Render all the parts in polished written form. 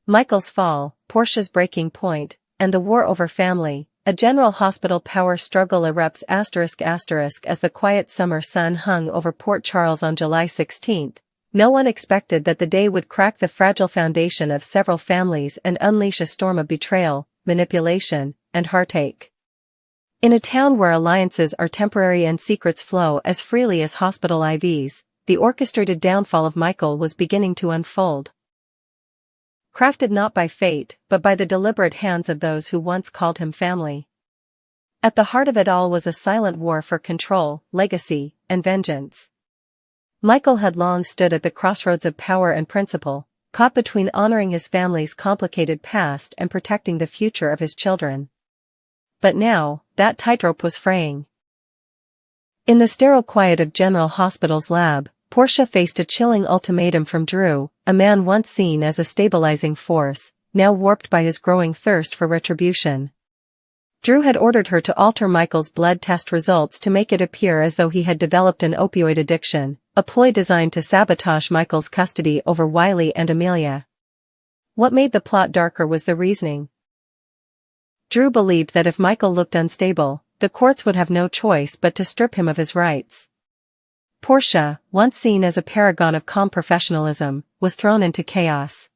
Michael's fall, Portia's breaking point, and the war over family. A General Hospital power struggle erupts as the quiet summer sun hung over Port Charles on July 16. No one expected that the day would crack the fragile foundation of several families and unleash a storm of betrayal, manipulation, and heartache. In a town where alliances are temporary and secrets flow as freely as hospital IVs, the orchestrated downfall of Michael was beginning to unfold. Crafted not by fate, but by the deliberate hands of those who once called him family. At the heart of it all was a silent war for control, legacy, and vengeance. Michael had long stood at the crossroads of power and principle, caught between honoring his family's complicated past and protecting the future of his children. But now, that tightrope was fraying. In the sterile quiet of General Hospital's lab, Portia faced a chilling ultimatum from Drew, a man once seen as a stabilizing force, now warped by his growing thirst for retribution. Drew had ordered her to alter Michael's blood test results to make it appear as though he had developed an opioid addiction, a ploy designed to sabotage Michael's custody over Wiley and Amelia. What made the plot darker was the reasoning. Drew believed that if Michael looked unstable, the courts would have no choice but to strip him of his rights. Portia, once seen as a paragon of calm professionalism, was thrown into chaos.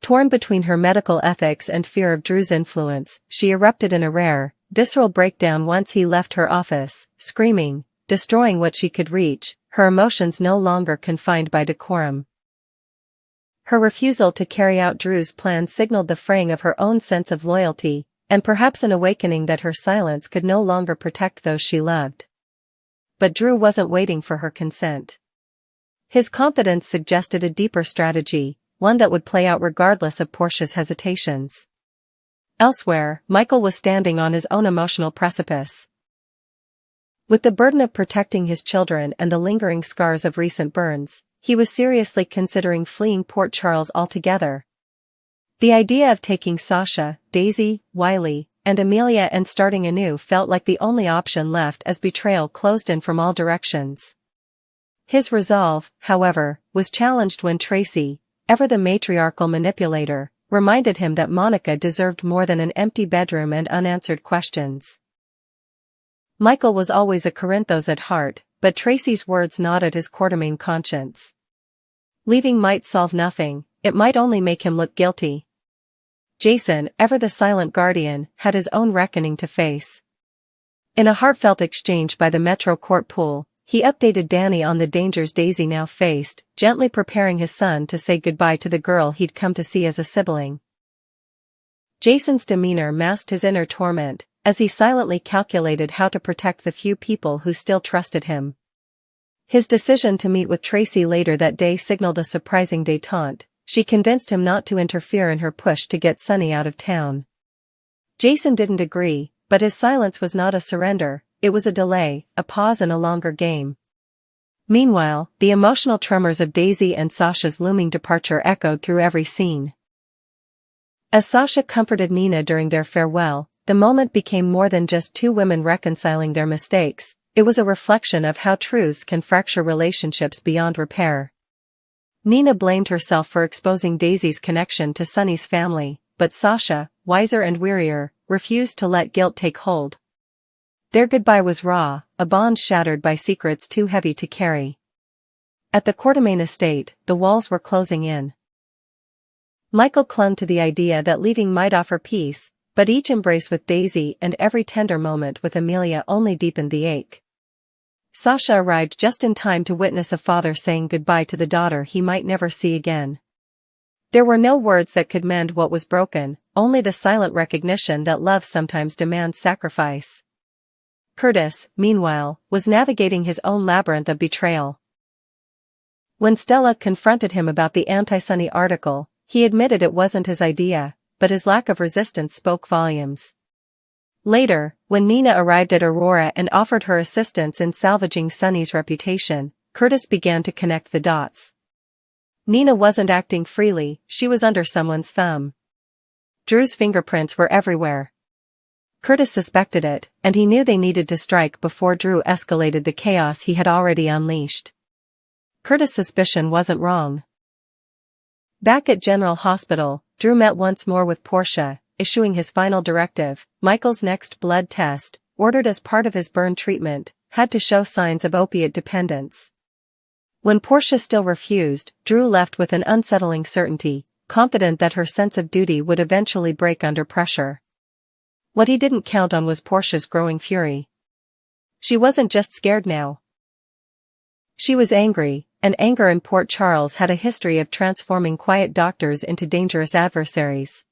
Torn between her medical ethics and fear of Drew's influence, she erupted in a rare, visceral breakdown once he left her office, screaming, destroying what she could reach, her emotions no longer confined by decorum. Her refusal to carry out Drew's plan signaled the fraying of her own sense of loyalty, and perhaps an awakening that her silence could no longer protect those she loved. But Drew wasn't waiting for her consent. His confidence suggested a deeper strategy, one that would play out regardless of Portia's hesitations. Elsewhere, Michael was standing on his own emotional precipice. With the burden of protecting his children and the lingering scars of recent burns, he was seriously considering fleeing Port Charles altogether. The idea of taking Sasha, Daisy, Wiley, and Amelia and starting anew felt like the only option left as betrayal closed in from all directions. His resolve, however, was challenged when Tracy, ever the matriarchal manipulator, reminded him that Monica deserved more than an empty bedroom and unanswered questions. Michael was always a Corinthos at heart, but Tracy's words gnawed at his quartermain conscience. Leaving might solve nothing, it might only make him look guilty. Jason, ever the silent guardian, had his own reckoning to face. In a heartfelt exchange by the Metro Court pool, he updated Danny on the dangers Daisy now faced, gently preparing his son to say goodbye to the girl he'd come to see as a sibling. Jason's demeanor masked his inner torment, as he silently calculated how to protect the few people who still trusted him. His decision to meet with Tracy later that day signaled a surprising détente. She convinced him not to interfere in her push to get Sonny out of town. Jason didn't agree, but his silence was not a surrender, it was a delay, a pause in a longer game. Meanwhile, the emotional tremors of Daisy and Sasha's looming departure echoed through every scene. As Sasha comforted Nina during their farewell, the moment became more than just two women reconciling their mistakes, it was a reflection of how truths can fracture relationships beyond repair. Nina blamed herself for exposing Daisy's connection to Sonny's family, but Sasha, wiser and wearier, refused to let guilt take hold. Their goodbye was raw, a bond shattered by secrets too heavy to carry. At the Quartermain estate, the walls were closing in. Michael clung to the idea that leaving might offer peace, but each embrace with Daisy and every tender moment with Amelia only deepened the ache. Sasha arrived just in time to witness a father saying goodbye to the daughter he might never see again. There were no words that could mend what was broken, only the silent recognition that love sometimes demands sacrifice. Curtis, meanwhile, was navigating his own labyrinth of betrayal. When Stella confronted him about the anti-Sonny article, he admitted it wasn't his idea, but his lack of resistance spoke volumes. Later, when Nina arrived at Aurora and offered her assistance in salvaging Sonny's reputation, Curtis began to connect the dots. Nina wasn't acting freely, she was under someone's thumb. Drew's fingerprints were everywhere. Curtis suspected it, and he knew they needed to strike before Drew escalated the chaos he had already unleashed. Curtis' suspicion wasn't wrong. Back at General Hospital, Drew met once more with Portia, issuing his final directive. Michael's next blood test, ordered as part of his burn treatment, had to show signs of opiate dependence. When Portia still refused, Drew left with an unsettling certainty, confident that her sense of duty would eventually break under pressure. What he didn't count on was Portia's growing fury. She wasn't just scared now. She was angry, and anger in Port Charles had a history of transforming quiet doctors into dangerous adversaries.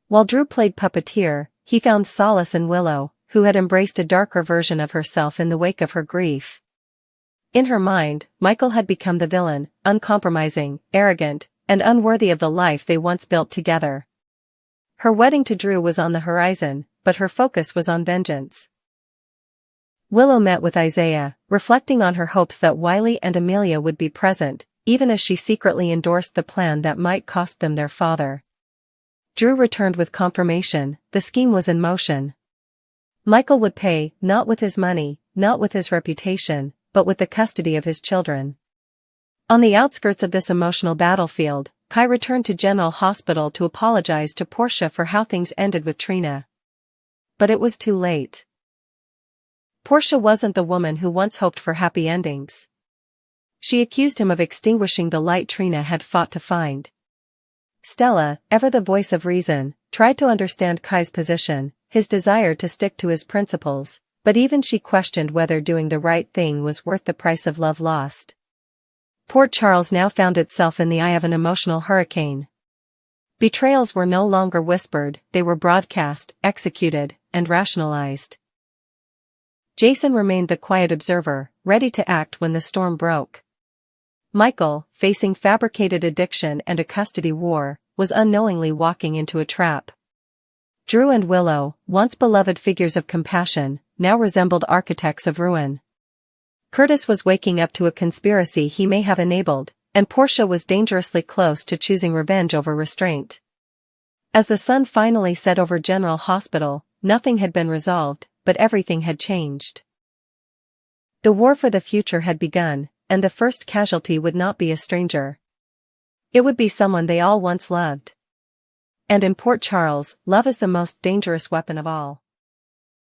While Drew played puppeteer, he found solace in Willow, who had embraced a darker version of herself in the wake of her grief. In her mind, Michael had become the villain, uncompromising, arrogant, and unworthy of the life they once built together. Her wedding to Drew was on the horizon, but her focus was on vengeance. Willow met with Isaiah, reflecting on her hopes that Wiley and Amelia would be present, even as she secretly endorsed the plan that might cost them their father. Drew returned with confirmation. The scheme was in motion. Michael would pay, not with his money, not with his reputation, but with the custody of his children. On the outskirts of this emotional battlefield, Kai returned to General Hospital to apologize to Portia for how things ended with Trina. But it was too late. Portia wasn't the woman who once hoped for happy endings. She accused him of extinguishing the light Trina had fought to find. Stella, ever the voice of reason, tried to understand Kai's position, his desire to stick to his principles, but even she questioned whether doing the right thing was worth the price of love lost. Port Charles now found itself in the eye of an emotional hurricane. Betrayals were no longer whispered, they were broadcast, executed, and rationalized. Jason remained the quiet observer, ready to act when the storm broke. Michael, facing fabricated addiction and a custody war, was unknowingly walking into a trap. Drew and Willow, once beloved figures of compassion, now resembled architects of ruin. Curtis was waking up to a conspiracy he may have enabled, and Portia was dangerously close to choosing revenge over restraint. As the sun finally set over General Hospital, nothing had been resolved, but everything had changed. The war for the future had begun, and the first casualty would not be a stranger. It would be someone they all once loved. And in Port Charles, love is the most dangerous weapon of all.